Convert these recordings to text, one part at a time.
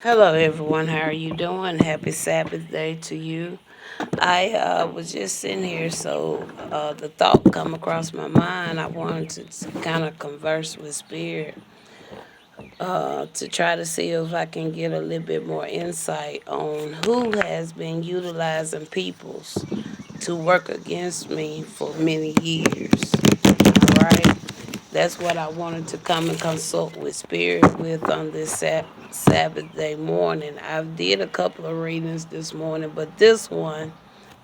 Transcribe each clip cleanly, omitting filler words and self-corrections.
Hello, everyone. How are you doing? Happy Sabbath day to you. I was just sitting here, so the thought come across my mind. I wanted to kind of converse with Spirit to try to see if I can get a little bit more insight on who has been utilizing peoples to work against me for many years. All right. That's what I wanted to come and consult with Spirit with on this Sabbath day morning. I did a couple of readings this morning, but this one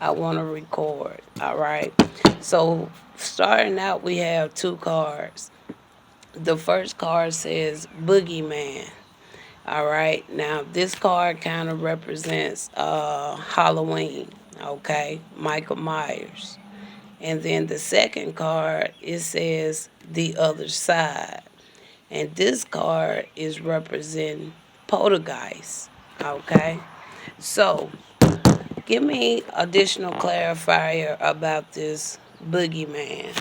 I want to record. All right. So, starting out, we have two cards. The first card says Boogeyman. All right. Now, this card kind of represents Halloween. Okay. Michael Myers. And then the second card, it says the other side. And this card is representing poltergeist. Okay? So, give me additional clarifier about this boogeyman.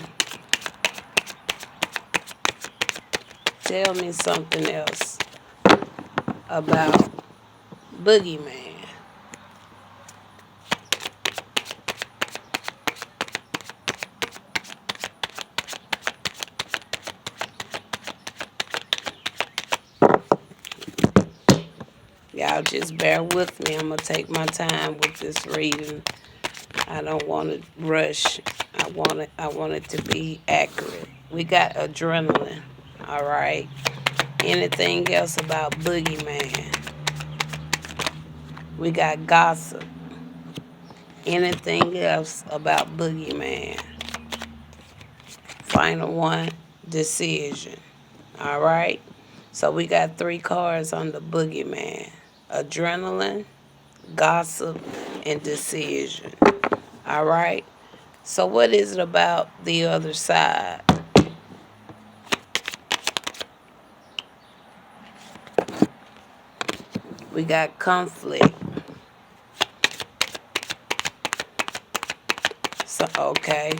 Tell me something else about boogeyman. Y'all just bear with me. I'm going to take my time with this reading. I don't want to rush. I want it to be accurate. We got adrenaline. All right. Anything else about boogeyman? We got gossip. Anything else about boogeyman? Final one, decision. All right. So we got three cards on the boogeyman: adrenaline, gossip, and decision. All right. So what is it about the other side? We got conflict. So, okay.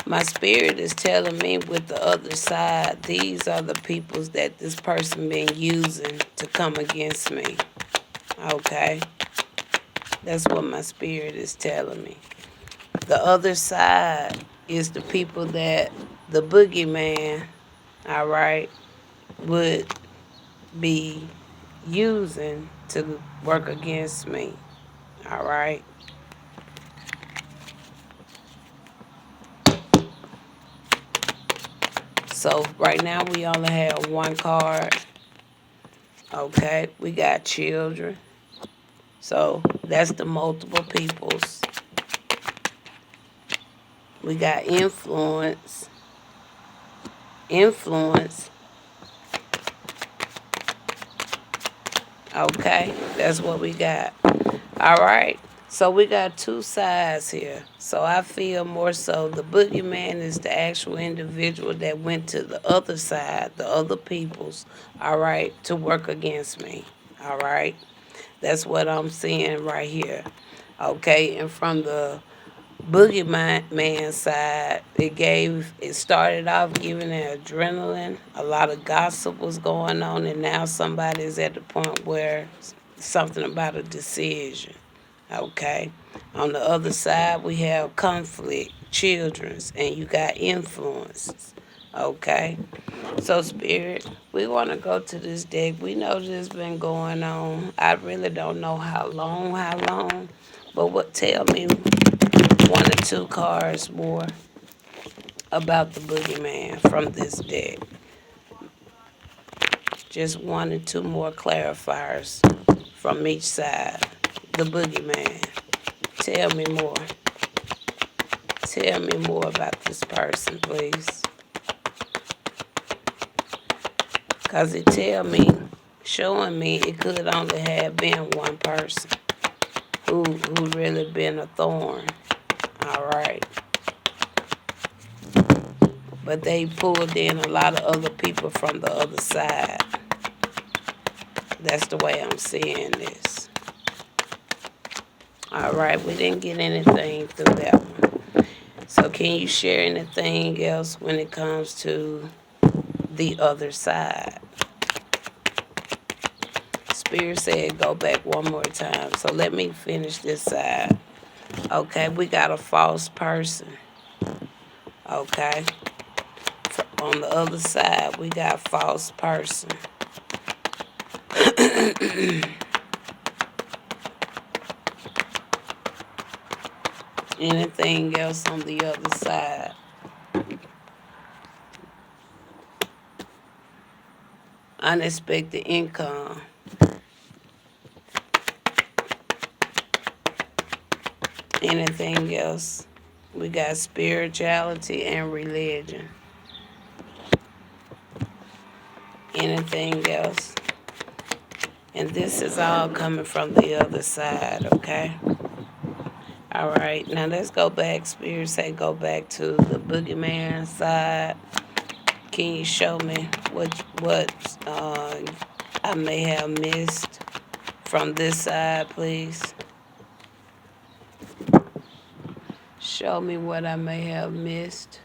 My spirit is telling me with the other side, these are the peoples that this person been using to come against me. Okay. That's what my spirit is telling me. The other side is the people that the boogeyman, all right, would be using to work against me. All right. So right now we only have one card. Okay, we got children. So that's the multiple peoples. We got influence. Influence. Okay, that's what we got. All right. So we got two sides here. So I feel more so the boogeyman is the actual individual that went to the other side, the other peoples, all right, to work against me. All right. That's what I'm seeing right here. Okay, and from the boogeyman side, it started off giving it adrenaline. A lot of gossip was going on, and now somebody's at the point where something about a decision. Okay. On the other side, we have conflict, children's, and you got influences. Okay. So, Spirit, we want to go to this deck. We know this has been going on. I really don't know how long, but what tell me one or two cards more about the boogeyman from this deck. Just one or two more clarifiers from each side. The boogeyman. Tell me more. Tell me more about this person, please. Because it showing me it could only have been one person who really been a thorn. All right. But they pulled in a lot of other people from the other side. That's the way I'm seeing this. All right, we didn't get anything through that one. So can you share anything else when it comes to the other side? Spirit said go back one more time. So let me finish this side. Okay, we got a false person. Okay. On the other side, we got false person. Anything else on the other side? Unexpected income. Anything else? We got spirituality and religion. Anything else? And this is all coming from the other side, okay? All right, now let's go back. Spirit say go back to the boogeyman side. Can you show me what I may have missed from this side, please? Show me what I may have missed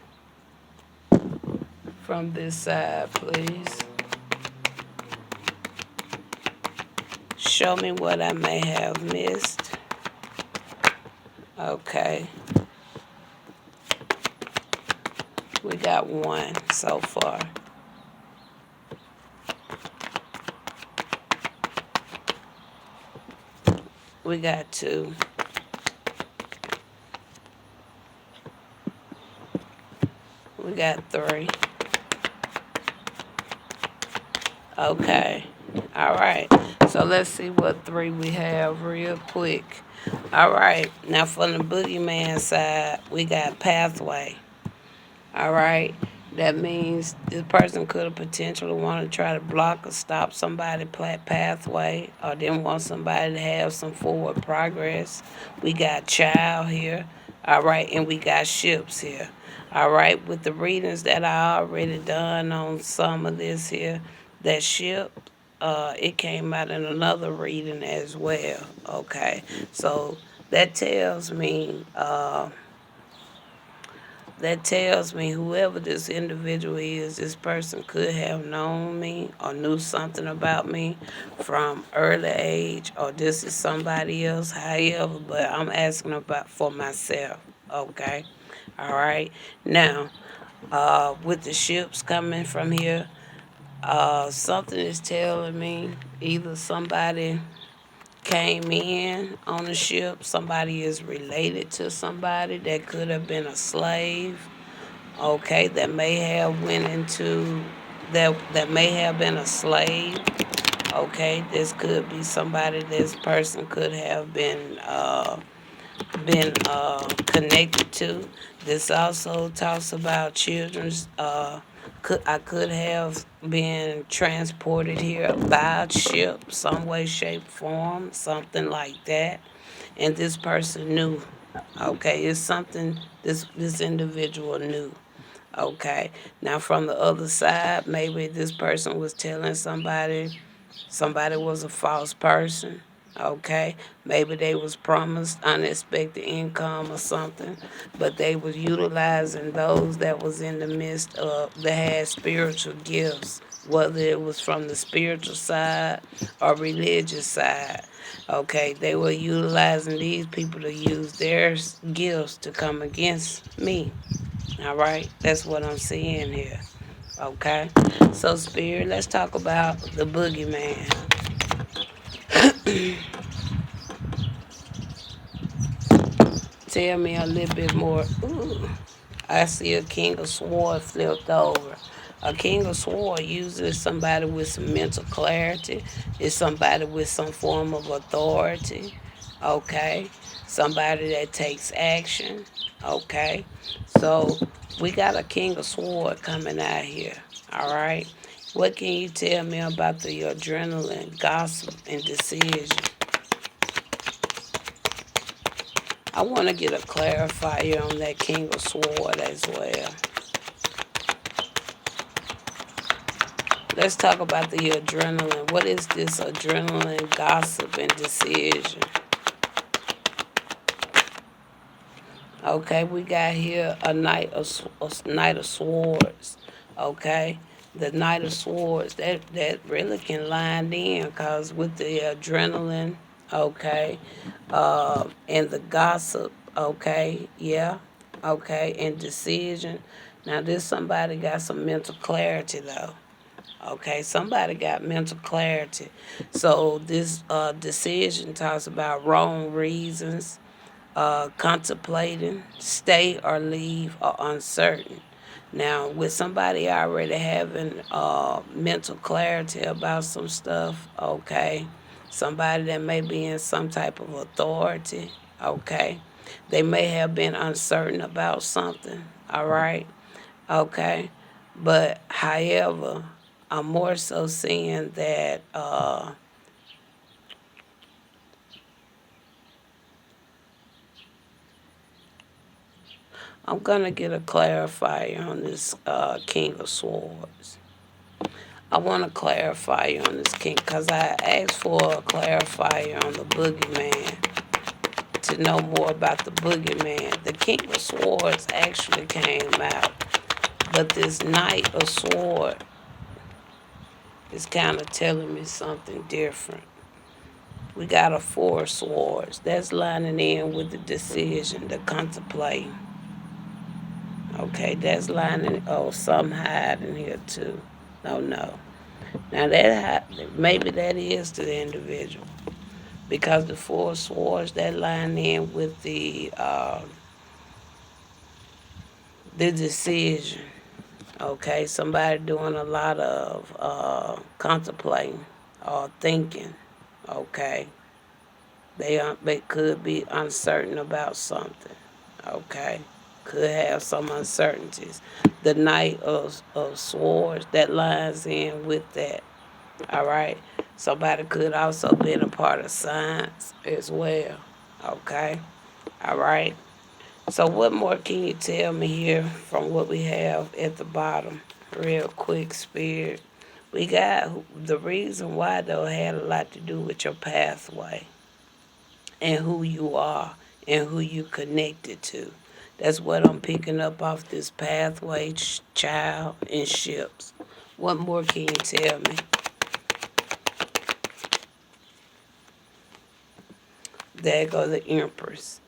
from this side, please. Show me what I may have missed. Okay. We got one so far. We got two. We got three. Okay. All right. So let's see what three we have real quick. All right. Now from the boogeyman side, we got pathway. All right. That means this person could have potentially want to try to block or stop somebody's pathway, or didn't want somebody to have some forward progress. We got child here. All right. And we got ships here. All right. With the readings that I already done on some of this here, that ship, it came out in another reading as well. Okay. So that tells me, whoever this individual is, this person could have known me or knew something about me from early age, or this is somebody else, however, but I'm asking about for myself. Okay. All right. Now, with the ships coming from here, something is telling me either somebody came in on the ship, somebody is related to somebody that could have been a slave, okay, that may have went into that may have been a slave, okay. This could be somebody, this person could have been connected to. This also talks about children's. I could have been transported here by a ship, some way, shape, form, something like that. And this person knew. Okay, it's something this individual knew. Okay. Now from the other side, maybe this person was telling somebody was a false person. Okay. Maybe they was promised unexpected income or something, but they was utilizing those that was in the midst of that had spiritual gifts, whether it was from the spiritual side or religious side. Okay, they were utilizing these people to use their gifts to come against me. All right, that's what I'm seeing here. Okay, so Spirit, let's talk about the boogeyman. Tell me a little bit more. Ooh, I see a king of sword flipped over. A king of sword usually is somebody with some mental clarity. It's somebody with some form of authority. Okay, somebody that takes action. Okay, so we got a king of sword coming out here. All right, what can you tell me about the adrenaline, gossip, and decision? I want to get a clarifier on that King of Sword as well. Let's talk about the adrenaline. What is this adrenaline, gossip, and decision? Okay, we got here a knight of swords. Okay, the Knight of Swords, that really can line in, because with the adrenaline, okay, and the gossip, okay, yeah, okay, and decision. Now, this somebody got some mental clarity, though. Okay, somebody got mental clarity. So this decision talks about wrong reasons, contemplating, stay or leave, or uncertain. Now, with somebody already having mental clarity about some stuff, okay, somebody that may be in some type of authority, okay, they may have been uncertain about something, all right, okay, but however, I'm more so seeing that I'm gonna get a clarifier on this King of Swords. I want to clarify on this king because I asked for a clarifier on the boogeyman to know more about the boogeyman. The King of Swords actually came out, but this Knight of Swords is kind of telling me something different. We got a Four of Swords that's lining in with the decision, the contemplate. Okay, that's lining. Oh, some hiding here too. Oh no. Now maybe that is to the individual, because the Four of Swords that line in with the decision. Okay, somebody doing a lot of contemplating or thinking. Okay, they could be uncertain about something. Okay, could have some uncertainties. The Knight of Swords that lines in with that. All right, somebody could also be a part of science as well. Okay, all right. So what more can you tell me here from what we have at the bottom? Real quick, Spirit. We got the reason why, though, had a lot to do with your pathway and who you are and who you connected to. That's what I'm picking up off this pathway, child, and ships. What more can you tell me? There go the Empress.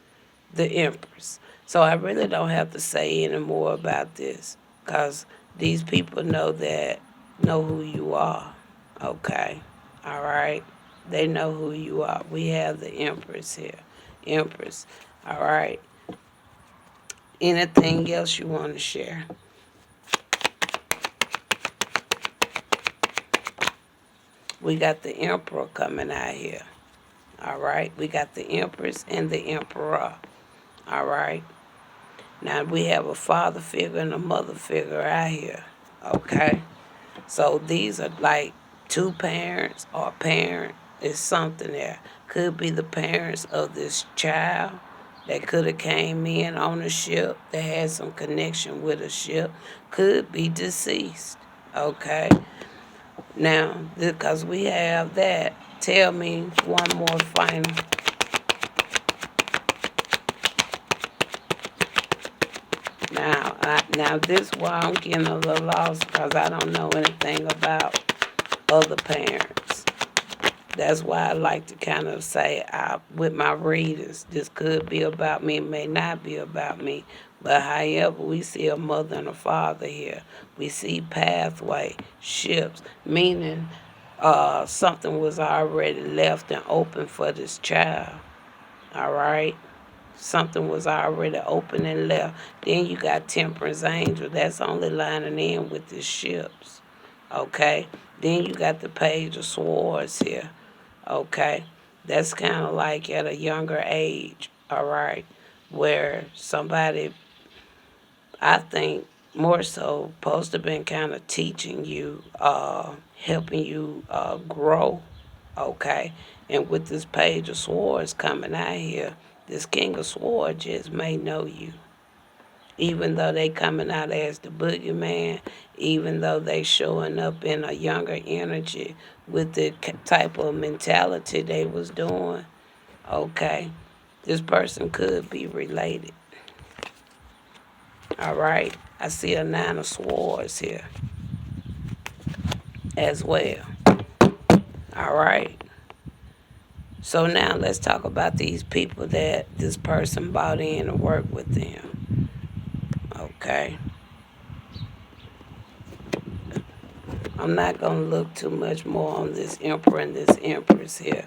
The Empress. So I really don't have to say any more about this, because these people know who you are. Okay. All right. They know who you are. We have the Empress here. Empress. All right. Anything else you want to share? We got the Emperor coming out here. All right. We got the Empress and the Emperor. All right. Now we have a father figure and a mother figure out here. Okay. So these are like two parents or a parent. Is something there. Could be the parents of this child that could have came in on a ship that had some connection with a ship. Could be deceased. Okay. Now, because we have that, tell me one more final. Now this why I'm getting a little lost, because I don't know anything about other parents. That's why I like to kind of say, with my readers, this could be about me, it may not be about me. But however, we see a mother and a father here. We see pathway, ships, meaning something was already left and open for this child. All right? Something was already open and left. Then you got Temperance Angel. That's only lining in with the ships. Okay? Then you got the Page of Swords here. Okay? That's kind of like at a younger age. All right? Where somebody, I think, more so, supposed to been kind of teaching you, helping you grow. Okay? And with this Page of Swords coming out here, this King of Swords just may know you. Even though they coming out as the boogeyman, even though they showing up in a younger energy with the type of mentality they was doing, okay, this person could be related. All right, I see a Nine of Swords here. as well. All right. So now let's talk about these people that this person bought in to work with them. Okay. I'm not going to look too much more on this emperor and this empress here.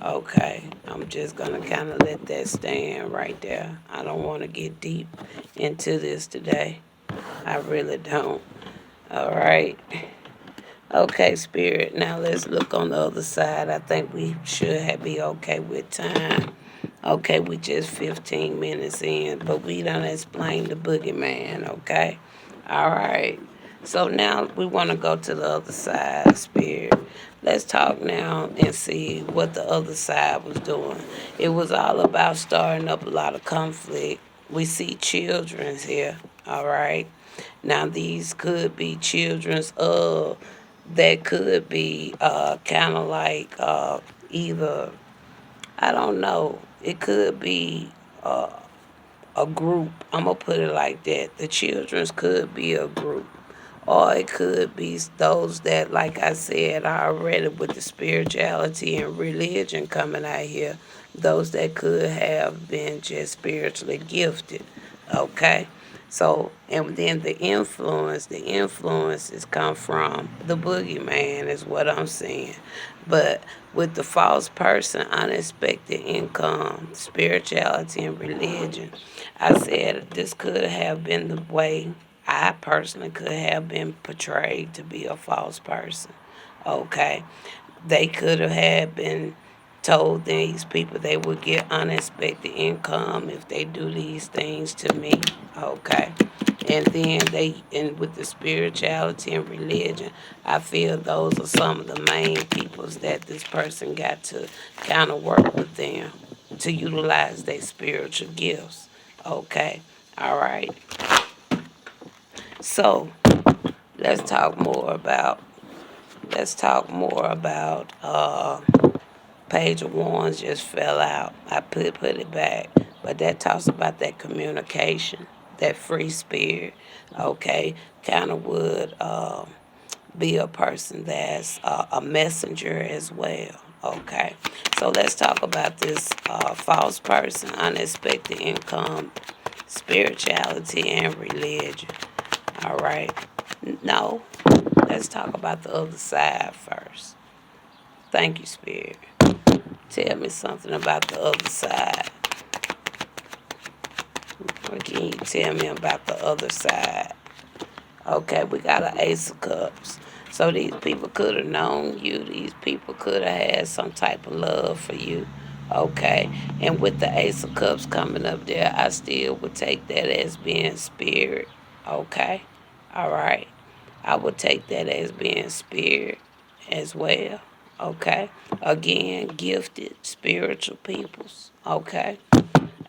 Okay. I'm just going to kind of let that stand right there. I don't want to get deep into this today. I really don't. All right. Okay, Spirit. Now let's look on the other side. I think we should be okay with time. Okay, we just 15 minutes in, but we done explained the boogeyman, okay? All right. So now we want to go to the other side, Spirit. Let's talk now and see what the other side was doing. It was all about starting up a lot of conflict. We see children's here, all right? Now these could be children's that could be kind of like either, I don't know, it could be a group. I'm gonna put it like that. The children's could be a group, or it could be those that, like I said already, with the spirituality and religion coming out here, those that could have been just spiritually gifted. Okay. So, and then the influences come from the boogeyman, is what I'm saying. But with the false person, unexpected income, spirituality, and religion, I said this could have been the way I personally could have been portrayed to be a false person. Okay. They could have had been told these people they would get unexpected income if they do these things to me. Okay. And then and with the spirituality and religion, I feel those are some of the main peoples that this person got to kind of work with them to utilize their spiritual gifts. Okay. All right. So let's talk more about page of wands just fell out. I put it back, but that talks about that communication, that free spirit. Okay, kind of would be a person that's a messenger as well. Okay, so let's talk about this false person, unexpected income, spirituality, and religion. All right, no, let's talk about the other side first. Thank you, Spirit. Tell me something about the other side. What can you tell me about the other side? Okay, we got an Ace of Cups. So these people could have known you. These people could have had some type of love for you. Okay, and with the Ace of Cups coming up there, I still would take that as being spirit. Okay, all right. I would take that as being spirit as well. Okay, again, gifted spiritual peoples. Okay,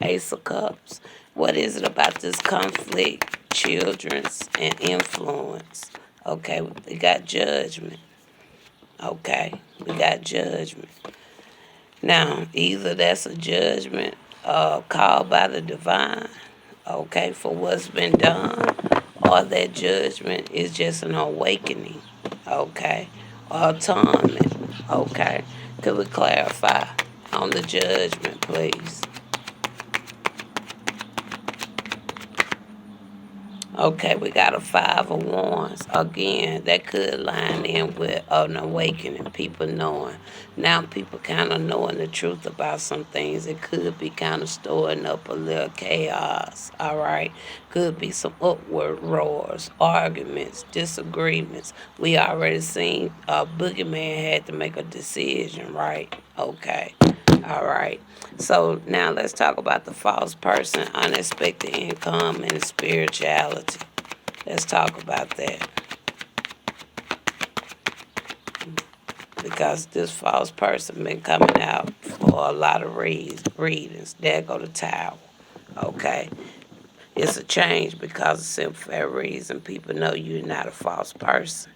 Ace of Cups. What is it about this conflict, children's, and influence? Okay, we got judgment. Okay, we got judgment. Now, either that's a judgment called by the divine, okay, for what's been done, or that judgment is just an awakening, okay, or atonement, okay. Could we clarify on the judgment, please? Okay, we got a five of wands. Again, that could line in with an awakening, people knowing. Now people kind of knowing the truth about some things. It could be kind of storing up a little chaos, all right? Could be some upward roars, arguments, disagreements. We already seen Boogeyman had to make a decision, right? Okay. All right. So now let's talk about the false person, unexpected income, and spirituality. Let's talk about that because this false person been coming out for a lot of readings. There go the tower. Okay. It's a change because of simple fair reason. People know you're not a false person.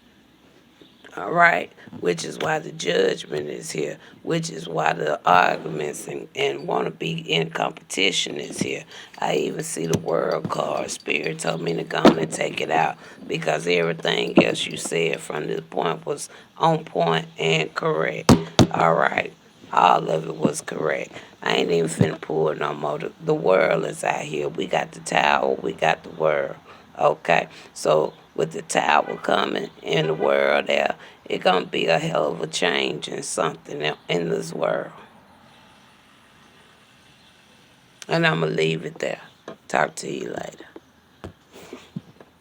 All right, which is why the judgment is here, which is why the arguments and want to be in competition is here. I even see the world card. Spirit told me to go on and take it out because everything else you said from this point was on point and correct. All right, all of it was correct. I ain't even finna pull no more. The world is out here. We got the tower, we got the world. Okay, so with the tower coming in the world there, it gonna be a hell of a change in something in this world. And I'm gonna leave it there. Talk to you later.